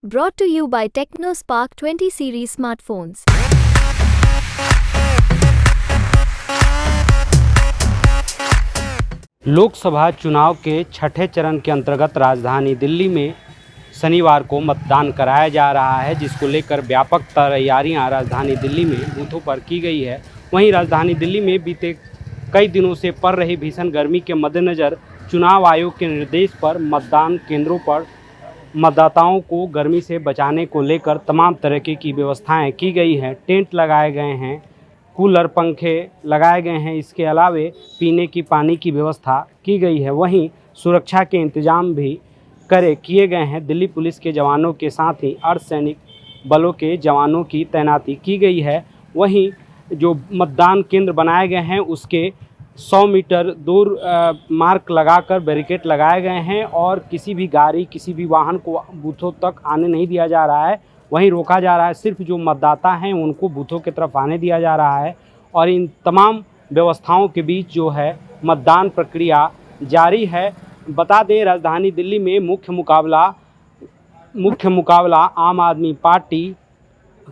Brought to you by TechnoSpark 20 series smartphones. Lok Sabha चुनाव के छठे चरण के अंतर्गत राजधानी दिल्ली में शनिवार को मतदान कराया जा रहा है, जिसको लेकर व्यापक तैयारियां राजधानी दिल्ली में बूथों पर की गई है। वहीं राजधानी दिल्ली में बीते कई दिनों से पड़ रही भीषण गर्मी के मद्देनज़र चुनाव आयोग के निर्देश पर मतदान केंद्रों पर मतदाताओं को गर्मी से बचाने को लेकर तमाम तरह की व्यवस्थाएं की गई हैं। टेंट लगाए गए हैं, कूलर पंखे लगाए गए हैं। इसके अलावे पीने की पानी की व्यवस्था की गई है। वहीं सुरक्षा के इंतजाम भी किए गए हैं। दिल्ली पुलिस के जवानों के साथ ही अर्धसैनिक बलों के जवानों की तैनाती की गई है। वहीं जो मतदान केंद्र बनाए गए हैं उसके 100 मीटर दूर मार्क लगाकर बैरिकेड लगाए गए हैं और किसी भी गाड़ी, किसी भी वाहन को बूथों तक आने नहीं दिया जा रहा है। वहीं रोका जा रहा है, सिर्फ जो मतदाता हैं उनको बूथों की तरफ आने दिया जा रहा है। और इन तमाम व्यवस्थाओं के बीच जो है मतदान प्रक्रिया जारी है। बता दें, राजधानी दिल्ली में मुख्य मुकाबला आम आदमी पार्टी,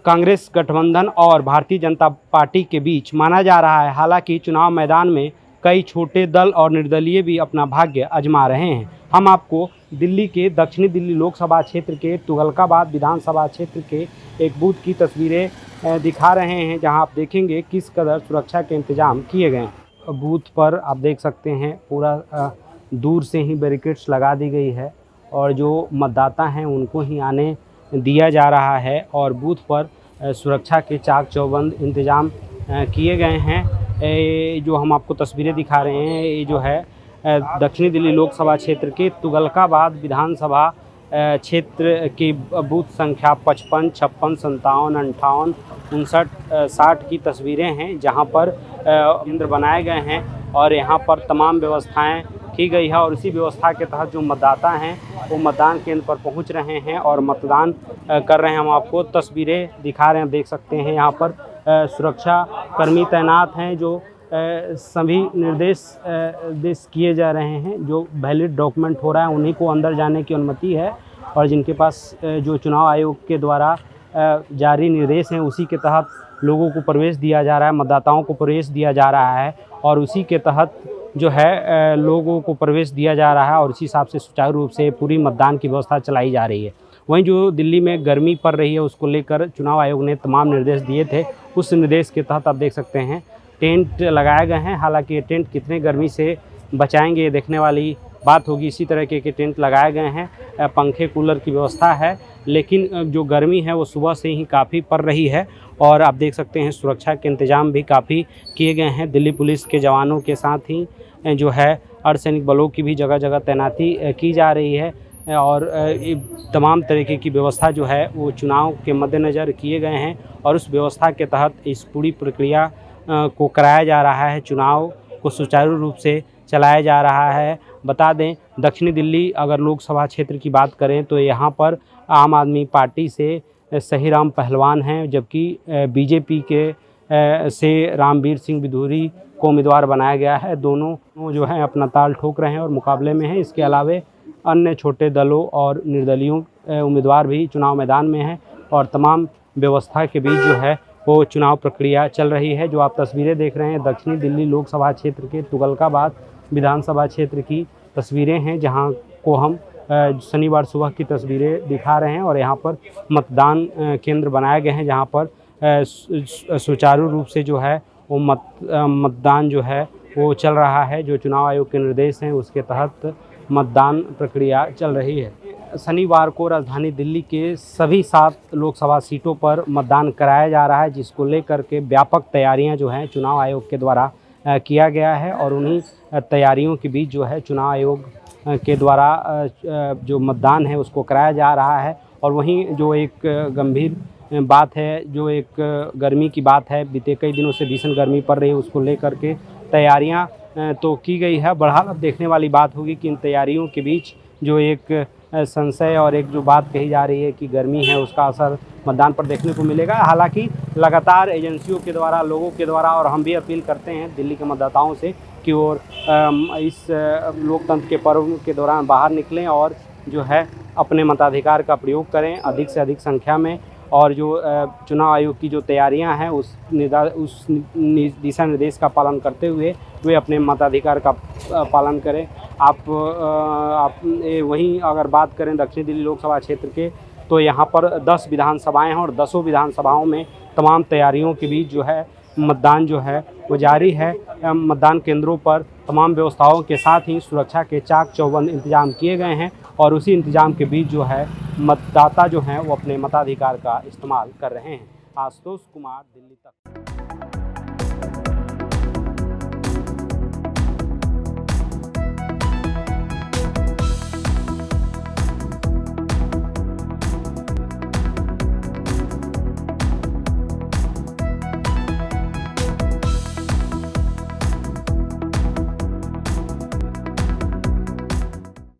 कांग्रेस गठबंधन और भारतीय जनता पार्टी के बीच माना जा रहा है। हालांकि चुनाव मैदान में कई छोटे दल और निर्दलीय भी अपना भाग्य आजमा रहे हैं। हम आपको दिल्ली के दक्षिणी दिल्ली लोकसभा क्षेत्र के तुगलकाबाद विधानसभा क्षेत्र के एक बूथ की तस्वीरें दिखा रहे हैं, जहां आप देखेंगे किस कदर सुरक्षा के इंतजाम किए गए हैं। बूथ पर आप देख सकते हैं पूरा दूर से ही बैरिकेड्स लगा दी गई है और जो मतदाता हैं उनको ही आने दिया जा रहा है और बूथ पर सुरक्षा के चाक चौबंद इंतजाम किए गए हैं। जो हम आपको तस्वीरें दिखा रहे हैं, ये जो है दक्षिणी दिल्ली लोकसभा क्षेत्र के तुगलकाबाद विधानसभा क्षेत्र की बूथ संख्या 55, 56, 57, 58, 59, 60 की तस्वीरें हैं, जहां पर केंद्र बनाए गए हैं और यहां पर तमाम व्यवस्थाएं की गई है। और इसी व्यवस्था के तहत जो मतदाता हैं वो मतदान केंद्र पर पहुंच रहे हैं और मतदान कर रहे हैं। हम आपको तस्वीरें दिखा रहे हैं, देख सकते हैं यहाँ पर सुरक्षा कर्मी तैनात हैं। जो सभी निर्देश किए जा रहे हैं। जो वैलिड डॉक्यूमेंट हो रहा है उन्हीं को अंदर जाने की अनुमति है और जिनके पास जो चुनाव आयोग के द्वारा जारी निर्देश हैं उसी के तहत लोगों को प्रवेश दिया जा रहा है, मतदाताओं को प्रवेश दिया जा रहा है और उसी के तहत जो है लोगों को प्रवेश दिया जा रहा है और इसी हिसाब से सुचारू रूप से पूरी मतदान की व्यवस्था चलाई जा रही है। वहीं जो दिल्ली में गर्मी पड़ रही है उसको लेकर चुनाव आयोग ने तमाम निर्देश दिए थे। उस निर्देश के तहत आप देख सकते हैं टेंट लगाए गए हैं। हालांकि ये टेंट कितने गर्मी से बचाएंगे ये देखने वाली बात होगी। इसी तरह के टेंट लगाए गए हैं, पंखे कूलर की व्यवस्था है, लेकिन जो गर्मी है वो सुबह से ही काफ़ी पड़ रही है और आप देख सकते हैं सुरक्षा के इंतजाम भी काफ़ी किए गए हैं। दिल्ली पुलिस के जवानों के साथ ही जो है अर्धसैनिक बलों की भी जगह जगह तैनाती की जा रही है और तमाम तरीके की व्यवस्था जो है वो चुनाव के मद्देनज़र किए गए हैं और उस व्यवस्था के तहत इस पूरी प्रक्रिया को कराया जा रहा है। चुनाव को सुचारू रूप से चलाया जा रहा है। बता दें, दक्षिणी दिल्ली अगर लोकसभा क्षेत्र की बात करें तो यहाँ पर आम आदमी पार्टी से सहीराम पहलवान हैं, जबकि बीजेपी के से रामवीर सिंह बिधूरी को उम्मीदवार बनाया गया है। दोनों जो हैं अपना ताल ठोक रहे हैं और मुकाबले में हैं। इसके अलावे अन्य छोटे दलों और निर्दलीयों उम्मीदवार भी चुनाव मैदान में हैं और तमाम व्यवस्था के बीच जो है वो चुनाव प्रक्रिया चल रही है। जो आप तस्वीरें देख रहे हैं दक्षिणी दिल्ली लोकसभा क्षेत्र के तुगलकाबाद विधानसभा क्षेत्र की तस्वीरें हैं, जहां को हम शनिवार सुबह की तस्वीरें दिखा रहे हैं और यहाँ पर मतदान केंद्र बनाए गए हैं, जहाँ पर सुचारू रूप से जो है वो मतदान जो है वो चल रहा है। जो चुनाव आयोग के निर्देश हैं उसके तहत मतदान प्रक्रिया चल रही है। शनिवार को राजधानी दिल्ली के सभी 7 लोकसभा सीटों पर मतदान कराया जा रहा है, जिसको लेकर के व्यापक तैयारियां जो हैं चुनाव आयोग के द्वारा किया गया है और उन्हीं तैयारियों के बीच जो है चुनाव आयोग के द्वारा जो मतदान है उसको कराया जा रहा है। और वहीं जो एक गंभीर बात है, जो एक गर्मी की बात है, बीते कई दिनों से भीषण गर्मी पड़ रही है, उसको लेकर के तैयारियां तो की गई है। बहरहाल अब देखने वाली बात होगी कि इन तैयारियों के बीच जो एक संशय और एक जो बात कही जा रही है कि गर्मी है उसका असर मतदान पर देखने को मिलेगा। हालांकि लगातार एजेंसियों के द्वारा, लोगों के द्वारा और हम भी अपील करते हैं दिल्ली के मतदाताओं से कि वो इस लोकतंत्र के पर्व के दौरान बाहर निकलें और जो है अपने मताधिकार का प्रयोग करें अधिक से अधिक संख्या में, और जो चुनाव आयोग की जो तैयारियां हैं उस दिशा निर्देश का पालन करते हुए वे अपने मताधिकार का पालन करें। आप वहीं अगर बात करें दक्षिण दिल्ली लोकसभा क्षेत्र के, तो यहाँ पर 10 विधानसभाएं हैं और 10 विधानसभाओं में तमाम तैयारियों के बीच जो है मतदान जो है वो जारी है। मतदान केंद्रों पर तमाम व्यवस्थाओं के साथ ही सुरक्षा के चाक चौबंद इंतजाम किए गए हैं और उसी इंतजाम के बीच जो है मतदाता जो हैं वो अपने मताधिकार का इस्तेमाल कर रहे हैं। आशुतोष कुमार, दिल्ली तक।